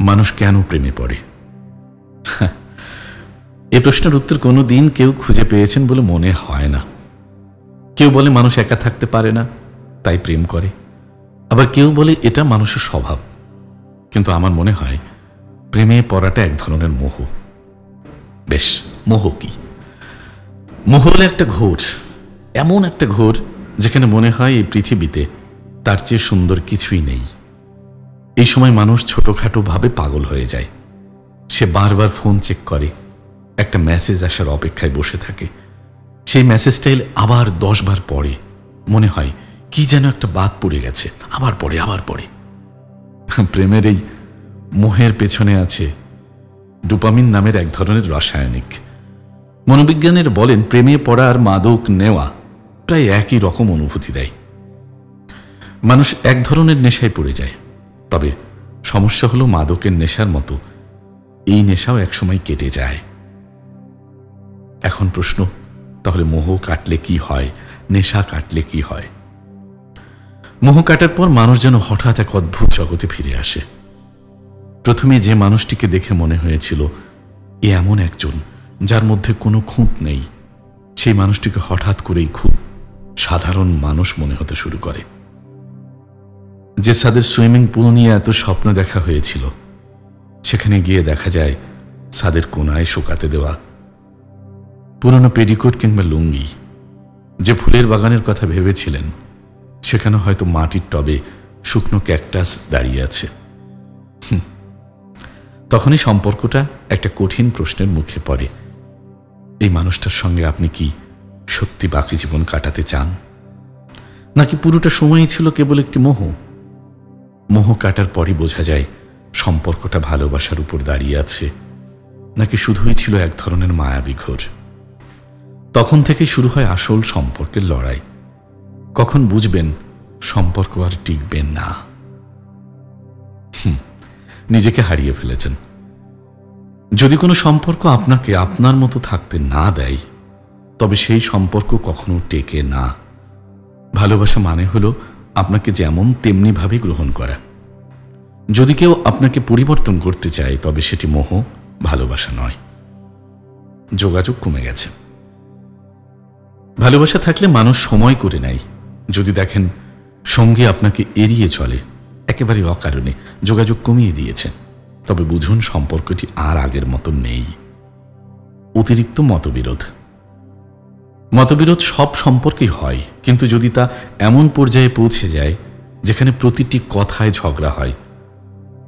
মানুষ কেন প্রেমে পড়ে? এই প্রশ্নের উত্তর কোনোদিন কেউ খুঁজে পেয়েছেন বলে মনে হয় না। কেউ বলে মানুষ একা থাকতে পারে না, তাই প্রেম করে। আবার কেউ বলে এটা মানুষের স্বভাব। কিন্তু আমার মনে হয় প্রেমে পড়াটা এক ধরনের মোহ। বেশ, মোহ কি? মোহ হলো একটা ঘোর, এমন একটা ঘোর যেখানে মনে হয় এই পৃথিবীতে তার চেয়ে সুন্দর কিছুই নেই। এই সময় মানুষ ছোটখাটো ভাবে পাগল হয়ে যায়। সে বারবার ফোন চেক করে, একটা মেসেজ আসার অপেক্ষায় বসে থাকে। সেই মেসেজটা এলে আবার 10 বার পড়ে, মনে হয় কি যেন একটা বাদ পড়ে গেছে, আবার পড়ে। প্রেমের এই মোহের পেছনে আছে ডোপামিন নামের এক ধরনের রাসায়নিক। মনোবিজ্ঞানীরা বলেন প্রেমে পড়া আর মাদক নেওয়া প্রায় একই রকম অনুভূতি দেয়। মানুষ এক ধরনের নেশায় পড়ে যায়। তবে সমস্যা হলো মাদকের নেশার মতো এই নেশাও একসময় কেটে যায়। এখন প্রশ্ন, তাহলে মোহ কাটলে কি হয়, নেশা কাটলে কি হয়? মোহ কাটার পর মানুষ যেন হঠাৎ এক অদ্ভুত জগতে ফিরে আসে। প্রথমে যে মানুষটিকে দেখে মনে হয়েছিল এ এমন একজন যার মধ্যে কোনো খুঁত নেই, সেই মানুষটিকে হঠাৎ করেই খুব সাধারণ মানুষ মনে হতে শুরু করে। যে ছাদের সুইমিং পুল নিয়ে এত স্বপ্ন দেখা হয়েছিল, সেখানে গিয়ে দেখা যায় ছাদের কোনায় শুকাতে দেওয়া পুরনো পেডিকোট কিংবা লুঙ্গি। যে ফুলের বাগানের কথা ভেবেছিলেন, সেখানে হয়তো মাটির টবে শুকনো ক্যাকটাস দাঁড়িয়ে আছে। তখনই সম্পর্কটা একটা কঠিন প্রশ্নের মুখে পড়ে। এই মানুষটার সঙ্গে আপনি কি সত্যি বাকি জীবন কাটাতে চান, নাকি পুরোটা সময়ই ছিল কেবল একটি মোহ? মোহ কাটার পরই বোঝা যায় সম্পর্কটা ভালোবাসার উপর দাঁড়িয়ে আছে, নাকি শুধুই ছিল এক ধরনের মায়াবী ঘোর। তখন থেকেই শুরু হয় আসল সম্পর্কের লড়াই। কখন বুঝবেন সম্পর্ক আর টিকবে না? নিজেকে হারিয়ে ফেলেছেন। যদি কোনো সম্পর্ক আপনাকে আপনার মতো থাকতে না দেয়, তবে সেই সম্পর্ক কখনো টেকে না। ভালোবাসা মানে হলো আপনাকে যেমন তেমনি ভাবে গ্রহণ করা। যদি কেউ আপনাকে পরিবর্তন করতে চায়, তবে সেটি মোহ, ভালোবাসা নয়। যোগাযোগ কমে গেছে। ভালোবাসা থাকলে মানুষ সময় করে নেয়। যদি দেখেন সঙ্গে আপনাকে এড়িয়ে চলে, একেবারে অকারণে যোগাযোগ কমিয়ে দিয়েছে, তবে বুঝুন সম্পর্কটি আর আগের মতো নেই। অতিরিক্ত মতবিরোধ সব সম্পর্কেই হয়, কিন্তু যদি তা এমন পর্যায়ে পৌঁছে যায় যেখানে প্রতিটি কথায় ঝগড়া হয়,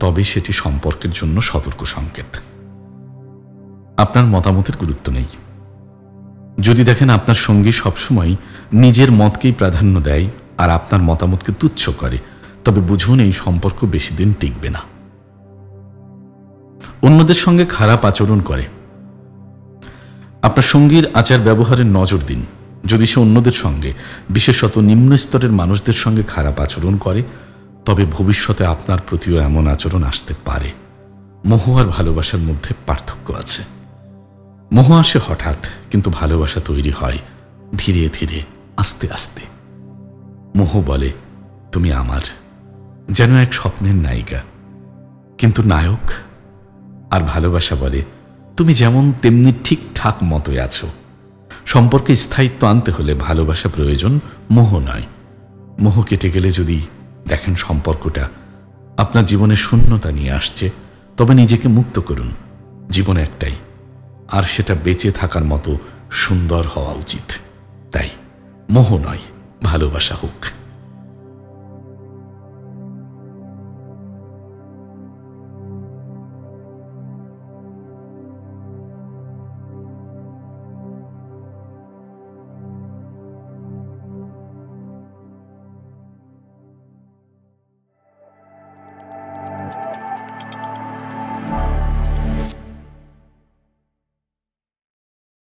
তবে সেটি সম্পর্কের জন্য সতর্ক সংকেত। আপনার মতামতের গুরুত্ব নেই। যদি দেখেন আপনার সঙ্গী সবসময় নিজের মতকেই প্রাধান্য দেয় আর আপনার মতামতকে তুচ্ছ করে, তবে বুঝুন এই সম্পর্ক বেশি দিন টিকবে না। অন্যদের সঙ্গে খারাপ আচরণ করে। আপনার সঙ্গীর আচার ব্যবহারের নজর দিন। যদি সে অন্যদের সঙ্গে, বিশেষত নিম্ন স্তরের মানুষদের সঙ্গে খারাপ আচরণ করে, তবে ভবিষ্যতে আপনার প্রতিও এমন আচরণ আসতে পারে। মোহ আর ভালোবাসার মধ্যে পার্থক্য আছে। মোহ আসে হঠাৎ, কিন্তু ভালোবাসা তৈরি হয় ধীরে ধীরে, আস্তে আস্তে। মোহ বলে তুমি আমার, যেন এক স্বপ্নের নায়িকা, কিন্তু নায়ক। আর ভালোবাসা বলে তুমি যেমন তেমনি ঠিকঠাক মতোই আছো। সম্পর্কে স্থায়িত্ব আনতে হলে ভালোবাসা প্রয়োজন, মোহ নয়। মোহ কেটে গেলে যদি দেখেন সম্পর্কটা আপনার জীবনে শূন্যতা নিয়ে আসছে, তবে নিজেকে মুক্ত করুন। জীবন একটাই, আর সেটা বেঁচে থাকার মতো সুন্দর হওয়া উচিত। তাই মোহ নয়, ভালোবাসা হোক।